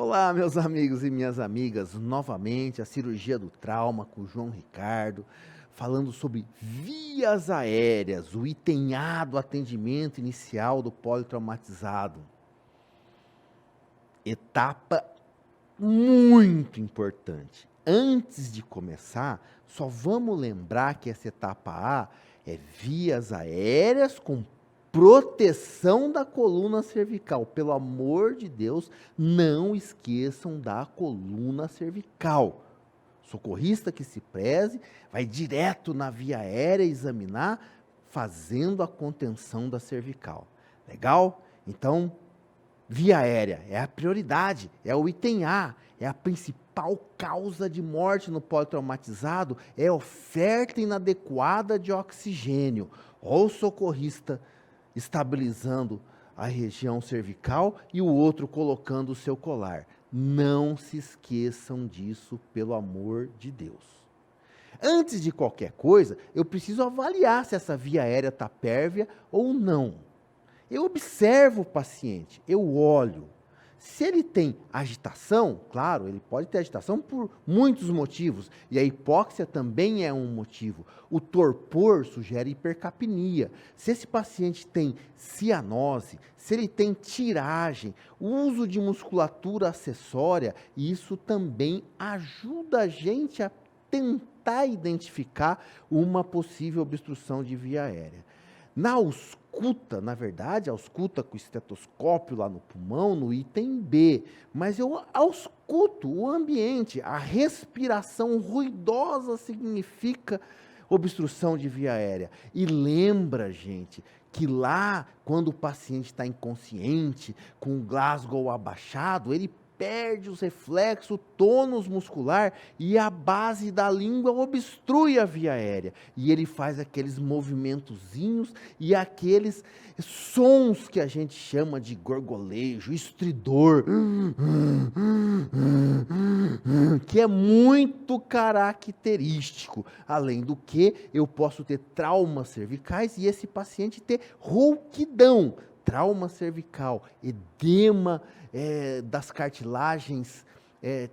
Olá, meus amigos e minhas amigas, novamente a cirurgia do trauma com o João Ricardo, falando sobre vias aéreas, o item A do atendimento inicial do politraumatizado. Etapa muito importante. Antes de começar, só vamos lembrar que essa etapa A é vias aéreas com proteção da coluna cervical. Pelo amor de Deus, não esqueçam da coluna cervical. Socorrista que se preze, vai direto na via aérea examinar, fazendo a contenção da cervical. Legal? Então, via aérea é a prioridade, é o item A, é a principal causa de morte no politraumatizado, é oferta inadequada de oxigênio. Ou o socorrista estabilizando a região cervical e o outro colocando o seu colar. Não se esqueçam disso, pelo amor de Deus. Antes de qualquer coisa, eu preciso avaliar se essa via aérea está pérvia ou não. Eu observo o paciente, eu olho. Se ele tem agitação, claro, ele pode ter agitação por muitos motivos, e a hipóxia também é um motivo. O torpor sugere hipercapnia. Se esse paciente tem cianose, se ele tem tiragem, uso de musculatura acessória, isso também ajuda a gente a tentar identificar uma possível obstrução de via aérea. Na ausculta, na verdade, ausculta com o estetoscópio lá no pulmão, no item B, mas eu ausculto o ambiente, a respiração ruidosa significa obstrução de via aérea. E lembra, gente, que lá, quando o paciente está inconsciente, com o Glasgow abaixado, ele perde os reflexos, o tônus muscular e a base da língua obstrui a via aérea. E ele faz aqueles movimentozinhos e aqueles sons que a gente chama de gorgolejo, estridor, que é muito característico. Além do que, eu posso ter traumas cervicais e esse paciente ter rouquidão. Trauma cervical, edema das cartilagens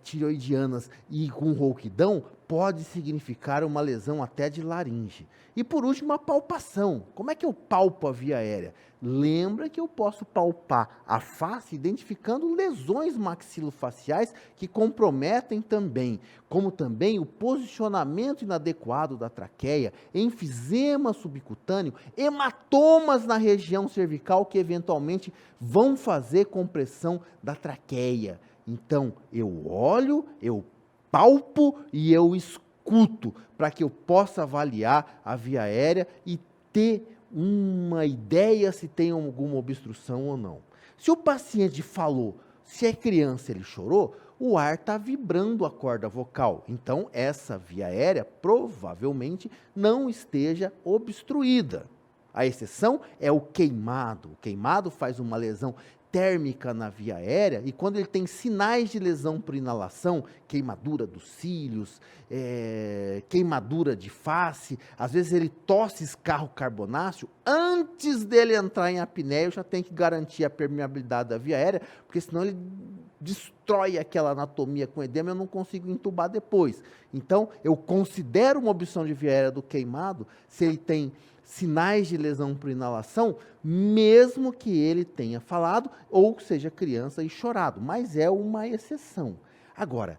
tireoidianas e com rouquidão, pode significar uma lesão até de laringe. E por último, a palpação. Como é que eu palpo a via aérea? Lembra que eu posso palpar a face identificando lesões maxilofaciais que comprometem também, como também o posicionamento inadequado da traqueia, enfisema subcutâneo, hematomas na região cervical que eventualmente vão fazer compressão da traqueia. Então, eu olho, eu palpo e eu escuto para que eu possa avaliar a via aérea e ter uma ideia se tem alguma obstrução ou não. Se o paciente falou, se é criança ele chorou, o ar está vibrando a corda vocal. Então, essa via aérea provavelmente não esteja obstruída. A exceção é o queimado. O queimado faz uma lesão térmica na via aérea e quando ele tem sinais de lesão por inalação, queimadura dos cílios, queimadura de face, às vezes ele tosse escarro carbonáceo, antes dele entrar em apneia, eu já tenho que garantir a permeabilidade da via aérea, porque senão ele destrói aquela anatomia com edema e eu não consigo entubar depois. Então, eu considero uma obstrução de via aérea do queimado se ele tem sinais de lesão por inalação, mesmo que ele tenha falado ou seja criança e chorado, mas é uma exceção. Agora,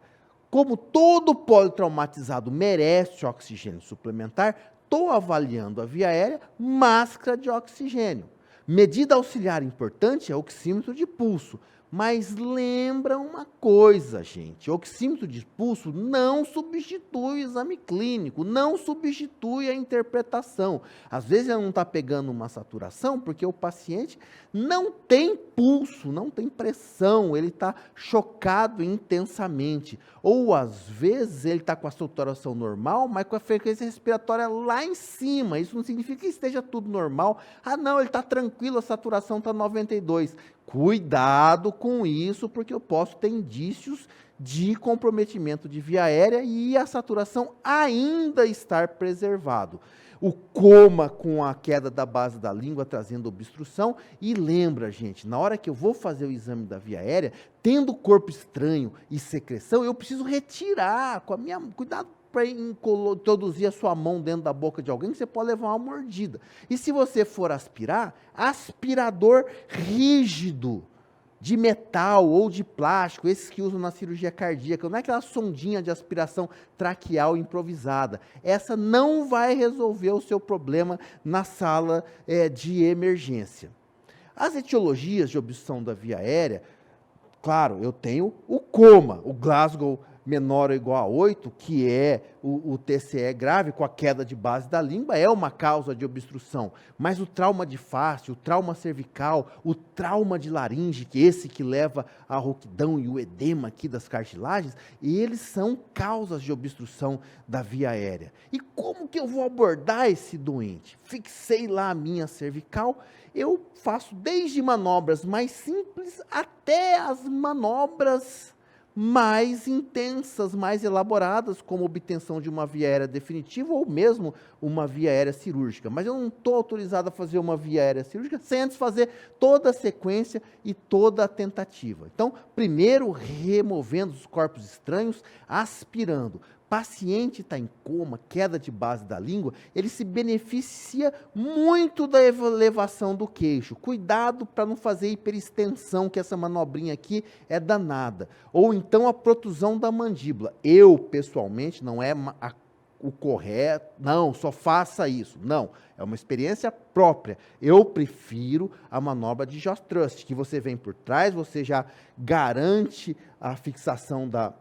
como todo politraumatizado merece oxigênio suplementar, estou avaliando a via aérea, máscara de oxigênio. Medida auxiliar importante é o oxímetro de pulso. Mas lembra uma coisa, gente, o oxímetro de pulso não substitui o exame clínico, não substitui a interpretação. Às vezes ele não está pegando uma saturação porque o paciente não tem pulso, não tem pressão, ele está chocado intensamente. Ou às vezes ele está com a saturação normal, mas com a frequência respiratória lá em cima. Isso não significa que esteja tudo normal. Ah não, ele está tranquilo, a saturação está 92. Cuidado com isso, porque eu posso ter indícios de comprometimento de via aérea e a saturação ainda estar preservado. o coma com a queda da base da língua trazendo obstrução. E lembra, gente, na hora que eu vou fazer o exame da via aérea, tendo corpo estranho e secreção, eu preciso retirar com a minha... Cuidado para introduzir a sua mão dentro da boca de alguém, que você pode levar uma mordida. E se você for aspirar, aspirador rígido, de metal ou de plástico, esses que usam na cirurgia cardíaca, não é aquela sondinha de aspiração traqueal improvisada. Essa não vai resolver o seu problema na sala de emergência. As etiologias de obstrução da via aérea, claro, eu tenho o coma, o Glasgow menor ou igual a 8, que é o TCE grave, com a queda de base da língua, é uma causa de obstrução. Mas o trauma de face, o trauma cervical, o trauma de laringe, que é esse que leva à rouquidão e o edema aqui das cartilagens, eles são causas de obstrução da via aérea. E como que eu vou abordar esse doente? Fixei lá a minha cervical, eu faço desde manobras mais simples até as manobras mais intensas, mais elaboradas, como obtenção de uma via aérea definitiva ou mesmo uma via aérea cirúrgica. Mas eu não estou autorizado a fazer uma via aérea cirúrgica sem antes fazer toda a sequência e toda a tentativa. Então, primeiro removendo os corpos estranhos, aspirando. Paciente está em coma, queda de base da língua, ele se beneficia muito da elevação do queixo. Cuidado para não fazer hiperextensão, que essa manobrinha aqui é danada. Ou então a protusão da mandíbula. Eu, pessoalmente, não é o correto, não, só faça isso. Não, é uma experiência própria. Eu prefiro a manobra de jaw thrust, que você vem por trás, você já garante a fixação da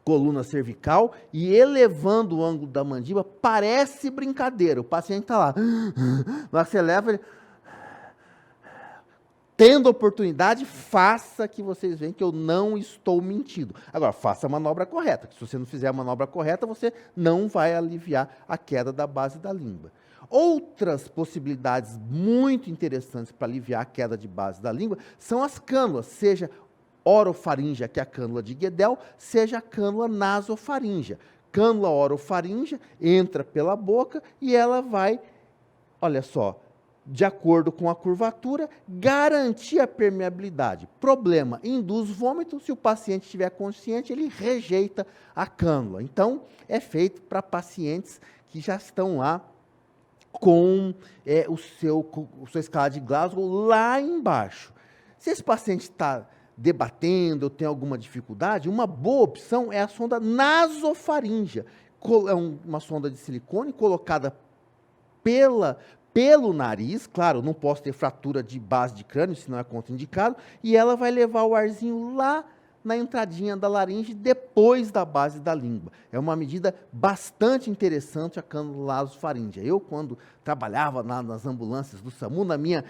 coluna cervical e elevando o ângulo da mandíbula, parece brincadeira. O paciente está lá. Na hora que você leva, ele... Tendo oportunidade, faça, que vocês veem que eu não estou mentindo. Agora, faça a manobra correta, que se você não fizer a manobra correta, você não vai aliviar a queda da base da língua. Outras possibilidades muito interessantes para aliviar a queda de base da língua são as cânulas, seja orofaríngea, que é a cânula de Guedel, seja a cânula nasofaríngea. Cânula orofaríngea entra pela boca e ela vai, olha só, de acordo com a curvatura, garantir a permeabilidade. Problema, induz vômito, se o paciente estiver consciente, ele rejeita a cânula. Então, é feito para pacientes que já estão lá com sua escala de Glasgow lá embaixo. Se esse paciente está debatendo, ou tem alguma dificuldade, uma boa opção é a sonda nasofaríngea. É uma sonda de silicone colocada pelo nariz, claro, não posso ter fratura de base de crânio, senão é contraindicado, e ela vai levar o arzinho lá na entradinha da laringe, depois da base da língua. É uma medida bastante interessante a cânula nasofaríngea. Eu, quando trabalhava nas ambulâncias do SAMU, na minha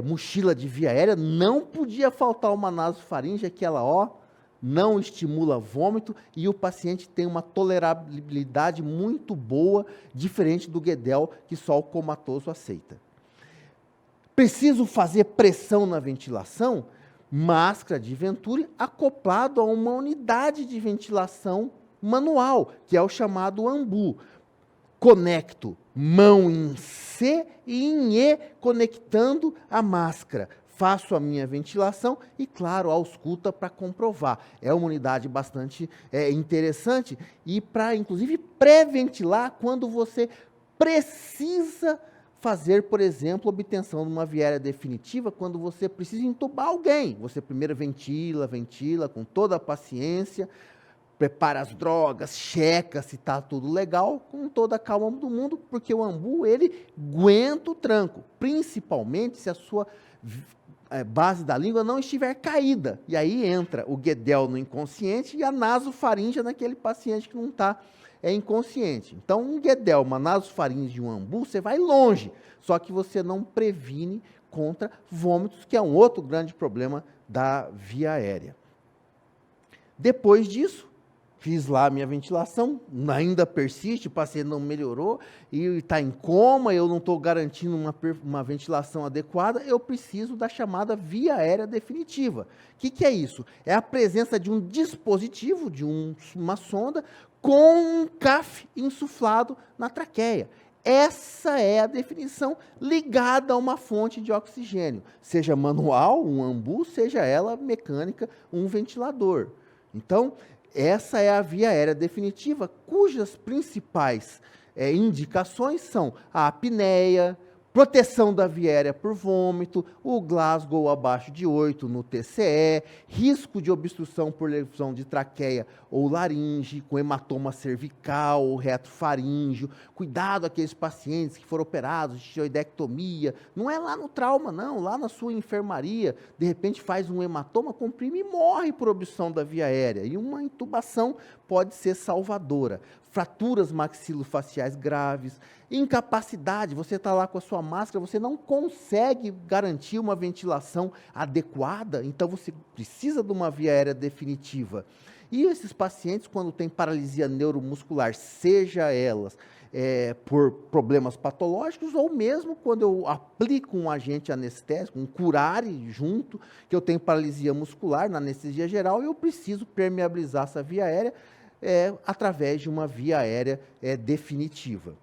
mochila de via aérea, não podia faltar uma nasofaríngea, que ela, não estimula vômito e o paciente tem uma tolerabilidade muito boa, diferente do Guedel, que só o comatoso aceita. Preciso fazer pressão na ventilação? Máscara de Venturi acoplado a uma unidade de ventilação manual, que é o chamado AMBU. Conecto mão em C e em E, conectando a máscara. Faço a minha ventilação e, claro, ausculta para comprovar. É uma unidade bastante interessante e para, inclusive, pré-ventilar quando você precisa fazer, por exemplo, obtenção de uma via aérea definitiva, quando você precisa entubar alguém. Você primeiro ventila com toda a paciência, prepara as drogas, checa se está tudo legal, com toda a calma do mundo, porque o AMBU, ele aguenta o tranco, principalmente se a sua base da língua não estiver caída. E aí entra o Guedel no inconsciente e a nasofaríngea naquele paciente que não está inconsciente. Então, um Guedel, uma nasofaríngea e um AMBU, você vai longe, só que você não previne contra vômitos, que é um outro grande problema da via aérea. Depois disso, fiz lá a minha ventilação, ainda persiste, o paciente não melhorou, e está em coma, eu não estou garantindo uma ventilação adequada, eu preciso da chamada via aérea definitiva. O que é isso? É a presença de um dispositivo, de uma sonda, com um CAF insuflado na traqueia. Essa é a definição ligada a uma fonte de oxigênio, seja manual, um ambu, seja ela mecânica, um ventilador. Então, essa é a via aérea definitiva, cujas principais indicações são a apneia, proteção da via aérea por vômito, o Glasgow abaixo de 8 no TCE, risco de obstrução por lesão de traqueia ou laringe, com hematoma cervical ou retrofaríngeo. Cuidado aqueles pacientes que foram operados de tireoidectomia. Não é lá no trauma, não, lá na sua enfermaria. De repente faz um hematoma, comprime e morre por obstrução da via aérea. E uma intubação pode ser salvadora. Fraturas maxilofaciais graves, incapacidade, você está lá com a sua máscara, você não consegue garantir uma ventilação adequada, então você precisa de uma via aérea definitiva. E esses pacientes, quando têm paralisia neuromuscular, seja elas por problemas patológicos, ou mesmo quando eu aplico um agente anestésico, um curare junto, que eu tenho paralisia muscular na anestesia geral, eu preciso permeabilizar essa via aérea, através de uma via aérea definitiva.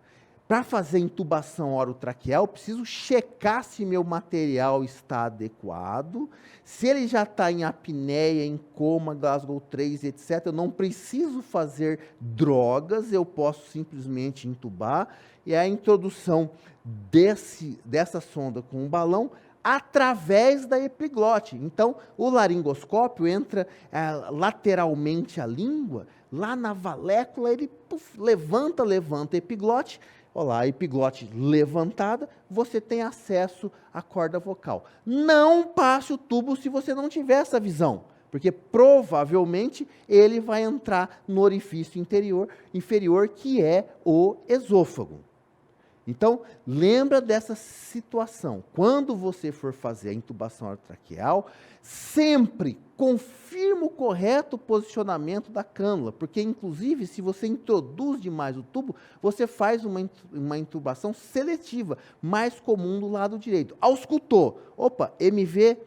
Para fazer intubação orotraqueal, eu preciso checar se meu material está adequado, se ele já está em apneia, em coma, Glasgow 3, etc. Eu não preciso fazer drogas, eu posso simplesmente intubar, e a introdução dessa sonda com um balão através da epiglote. Então, o laringoscópio entra lateralmente a língua, lá na valécula, ele levanta a epiglote. Olha lá, a epiglote levantada, você tem acesso à corda vocal. Não passe o tubo se você não tiver essa visão, porque provavelmente ele vai entrar no orifício inferior, que é o esôfago. Então, lembra dessa situação. Quando você for fazer a intubação orotraqueal, sempre confirma o correto posicionamento da cânula, porque, inclusive, se você introduz demais o tubo, você faz uma intubação seletiva, mais comum do lado direito. Auscultou, opa, MV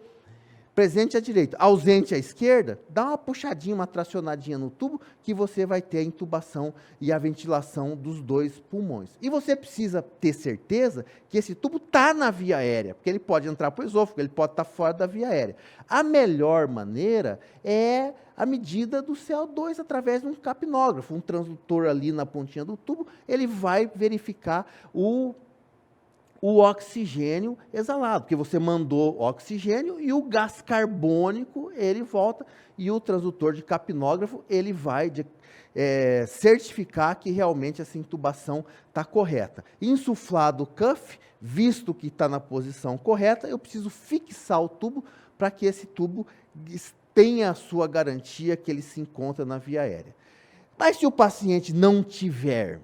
presente à direita, ausente à esquerda, dá uma puxadinha, uma tracionadinha no tubo, que você vai ter a intubação e a ventilação dos dois pulmões. E você precisa ter certeza que esse tubo está na via aérea, porque ele pode entrar para o esôfago, ele pode estar fora da via aérea. A melhor maneira é a medida do CO2 através de um capnógrafo, um transdutor ali na pontinha do tubo, ele vai verificar o oxigênio exalado, porque você mandou oxigênio e o gás carbônico, ele volta, e o transdutor de capnógrafo, ele vai certificar que realmente essa intubação está correta. Insuflado o cuff, visto que está na posição correta, eu preciso fixar o tubo para que esse tubo tenha a sua garantia que ele se encontra na via aérea. Mas se o paciente não tiver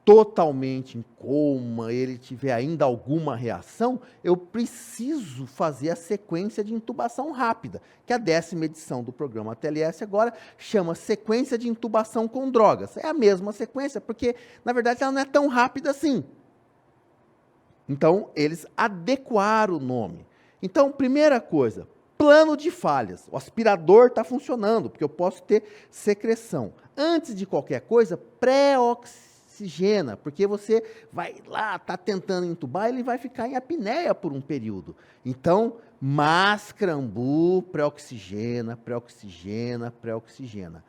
totalmente em coma, ele tiver ainda alguma reação, eu preciso fazer a sequência de intubação rápida, que a 10ª edição do programa TLS agora chama sequência de intubação com drogas. É a mesma sequência, porque, na verdade, ela não é tão rápida assim. Então, eles adequaram o nome. Então, primeira coisa, plano de falhas. O aspirador está funcionando, porque eu posso ter secreção. Antes de qualquer coisa, pré-oxigena, porque você vai lá, está tentando entubar, ele vai ficar em apneia por um período. Então, máscara, ambu, pré-oxigena, pré-oxigena, pré-oxigena.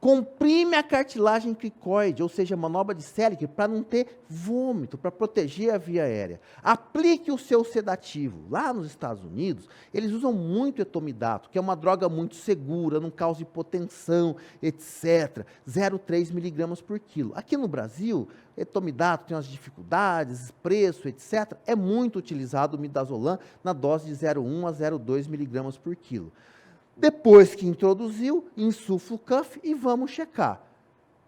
Comprime a cartilagem cricoide, ou seja, manobra de Selig, para não ter vômito, para proteger a via aérea. Aplique o seu sedativo. Lá nos Estados Unidos, eles usam muito etomidato, que é uma droga muito segura, não causa hipotensão, etc. 0,3 miligramas por quilo. Aqui no Brasil, etomidato tem umas dificuldades, preço, etc. É muito utilizado o midazolam na dose de 0,1 a 0,2 miligramas por quilo. Depois que introduziu, insufla o cuff e vamos checar.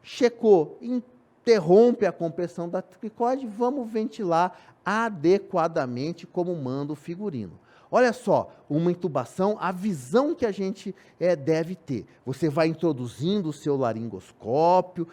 Checou, interrompe a compressão da cricoide, vamos ventilar adequadamente como manda o figurino. Olha só, uma intubação, a visão que a gente deve ter. Você vai introduzindo o seu laringoscópio,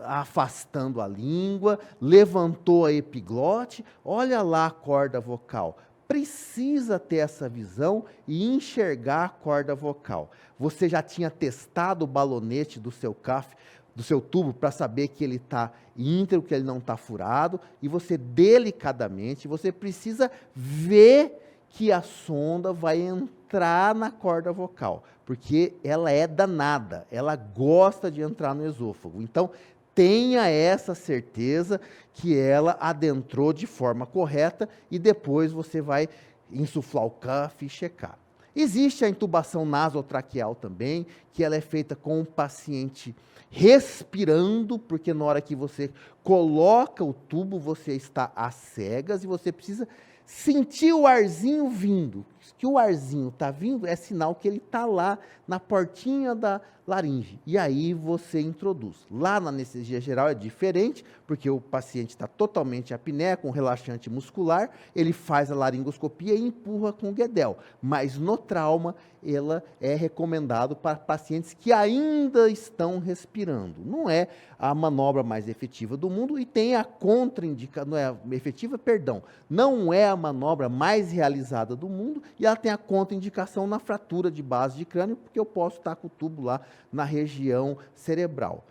afastando a língua, levantou a epiglote, olha lá a corda vocal. Precisa ter essa visão e enxergar a corda vocal. Você já tinha testado o balonete do seu CAF, do seu tubo para saber que ele está íntegro, que ele não está furado, e você delicadamente, você precisa ver que a sonda vai entrar na corda vocal, porque ela é danada, ela gosta de entrar no esôfago. Então, tenha essa certeza que ela adentrou de forma correta e depois você vai insuflar o cuff e checar. Existe a intubação nasotraqueal também, que ela é feita com o paciente respirando, porque na hora que você coloca o tubo, você está às cegas e você precisa sentir o arzinho vindo. Que o arzinho está vindo é sinal que ele está lá na portinha da laringe. E aí você introduz. Lá na anestesia geral é diferente, porque o paciente está totalmente apneia, com relaxante muscular, ele faz a laringoscopia e empurra com o guedel. Mas no trauma, ela é recomendado para pacientes que ainda estão respirando. Não é a manobra mais efetiva do mundo e tem a contraindicação, não é efetiva, perdão, não é a manobra mais realizada do mundo e ela tem a contraindicação na fratura de base de crânio, porque eu posso estar com o tubo lá na região cerebral.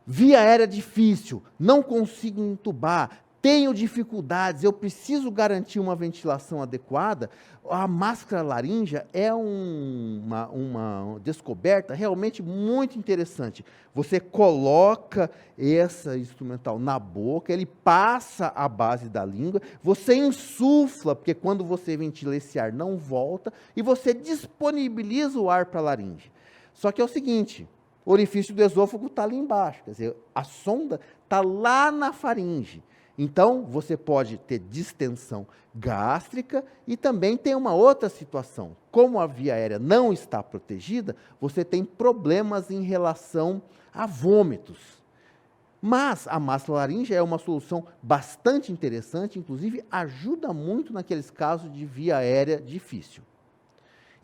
Via aérea difícil, não consigo entubar, tenho dificuldades, eu preciso garantir uma ventilação adequada. A máscara laríngea é uma descoberta realmente muito interessante. Você coloca essa instrumental na boca, ele passa a base da língua, você insufla, porque quando você ventila esse ar não volta, e você disponibiliza o ar para a laringe. Só que é o seguinte, o orifício do esôfago está ali embaixo, quer dizer, a sonda está lá na faringe. Então, você pode ter distensão gástrica e também tem uma outra situação. Como a via aérea não está protegida, você tem problemas em relação a vômitos. Mas a máscara laríngea é uma solução bastante interessante, inclusive ajuda muito naqueles casos de via aérea difícil.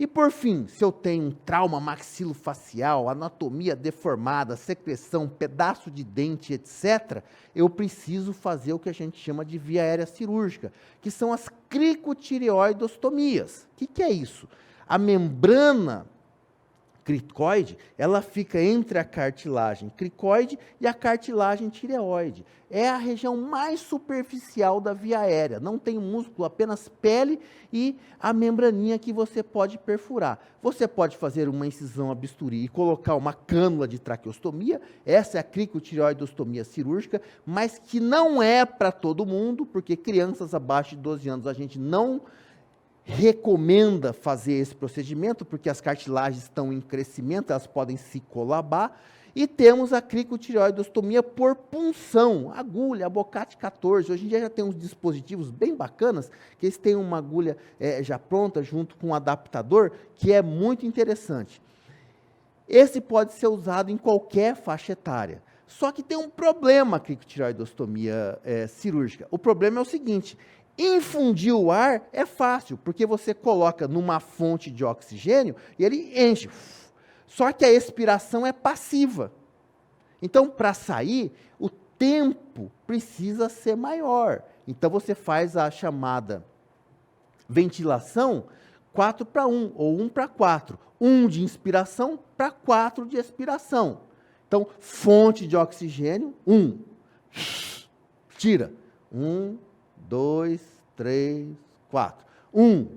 E por fim, se eu tenho um trauma maxilofacial, anatomia deformada, secreção, pedaço de dente, etc., eu preciso fazer o que a gente chama de via aérea cirúrgica, que são as cricotireoidostomias. O que é isso? A membrana cricoide, ela fica entre a cartilagem cricoide e a cartilagem tireoide. É a região mais superficial da via aérea. Não tem músculo, apenas pele e a membraninha que você pode perfurar. Você pode fazer uma incisão a bisturi e colocar uma cânula de traqueostomia. Essa é a cricotireoidostomia cirúrgica, mas que não é para todo mundo, porque crianças abaixo de 12 anos a gente não recomenda fazer esse procedimento, porque as cartilagens estão em crescimento, elas podem se colabar, e temos a cricotireoidostomia por punção, agulha, abocate 14, hoje em dia já tem uns dispositivos bem bacanas, que eles têm uma agulha já pronta, junto com um adaptador, que é muito interessante. Esse pode ser usado em qualquer faixa etária, só que tem um problema a cricotireoidostomia cirúrgica, o problema é o seguinte: infundir o ar é fácil, porque você coloca numa fonte de oxigênio e ele enche. Só que a expiração é passiva. Então, para sair, o tempo precisa ser maior. Então, você faz a chamada ventilação 4:1 ou 1:4. 1 de inspiração para 4 de expiração. Então, fonte de oxigênio, 1. Tira. 1, 2, 3, 4. 1.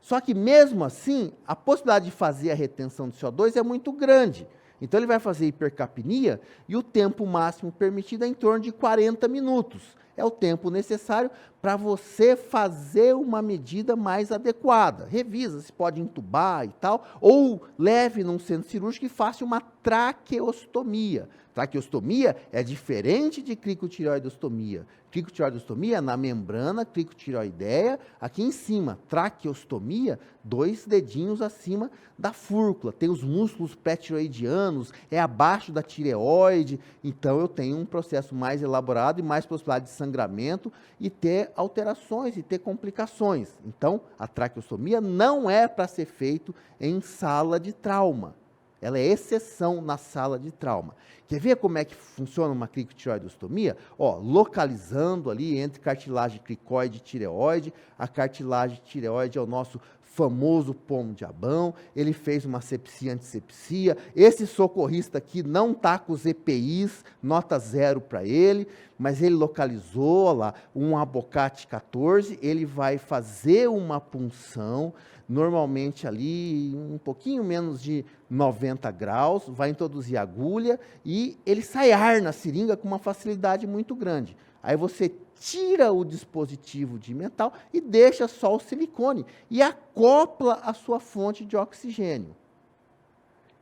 Só que mesmo assim, a possibilidade de fazer a retenção de CO2 é muito grande. Então ele vai fazer hipercapnia e o tempo máximo permitido é em torno de 40 minutos. É o tempo necessário para você fazer uma medida mais adequada. Revisa se pode entubar e tal, ou leve num centro cirúrgico e faça uma traqueostomia. Traqueostomia é diferente de cricotireoidostomia. Cricotireoidostomia é na membrana cricotireoideia, aqui em cima. Traqueostomia, 2 dedinhos acima da fúrcula. Tem os músculos pré-tireoidianos, é abaixo da tireoide. Então, eu tenho um processo mais elaborado e mais possibilidade de sangramento e ter alterações e ter complicações. Então, a traqueostomia não é para ser feito em sala de trauma. Ela é exceção na sala de trauma. Quer ver como é que funciona uma cricotireoidostomia? Ó, localizando ali entre cartilagem cricoide e tireoide. A cartilagem tireoide é o nosso famoso pomo de Abão. Ele fez uma sepsia antissepsia. Esse socorrista aqui não está com os EPIs, nota 0 para ele, mas ele localizou, ó lá, um abocate 14. Ele vai fazer uma punção, normalmente ali um pouquinho menos de 90 graus, vai introduzir a agulha e ele sai ar na seringa com uma facilidade muito grande. Aí você tira o dispositivo de metal e deixa só o silicone e acopla a sua fonte de oxigênio.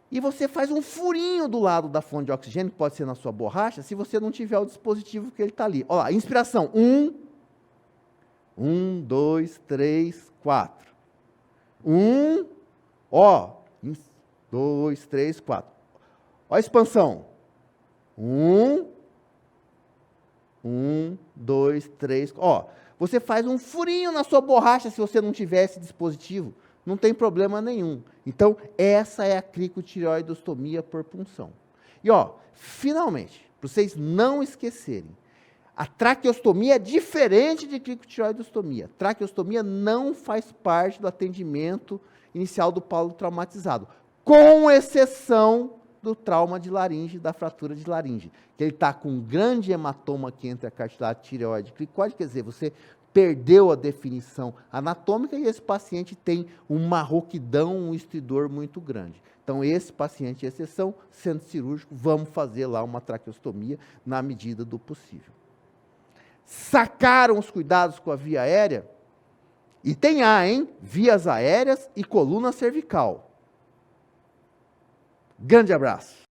E você faz um furinho do lado da fonte de oxigênio, que pode ser na sua borracha, se você não tiver o dispositivo que ele está ali. Olha lá, inspiração. 1, 2, 3, 4. 2, 3, 4. Ó a expansão. 1, 2, 3. Ó, você faz um furinho na sua borracha se você não tiver esse dispositivo. Não tem problema nenhum. Então, essa é a cricotireoidostomia por punção. E, ó, finalmente, para vocês não esquecerem, a traqueostomia é diferente de cricotireoidostomia. Traqueostomia não faz parte do atendimento inicial do polo traumatizado, com exceção do trauma de laringe, da fratura de laringe, que ele está com um grande hematoma aqui entre a cartilagem tireoide e cricoide, quer dizer, você perdeu a definição anatômica e esse paciente tem uma rouquidão, um estridor muito grande. Então, esse paciente, exceção, sendo cirúrgico, vamos fazer lá uma traqueostomia na medida do possível. Sacaram os cuidados com a via aérea? E tem vias aéreas e coluna cervical. Grande abraço.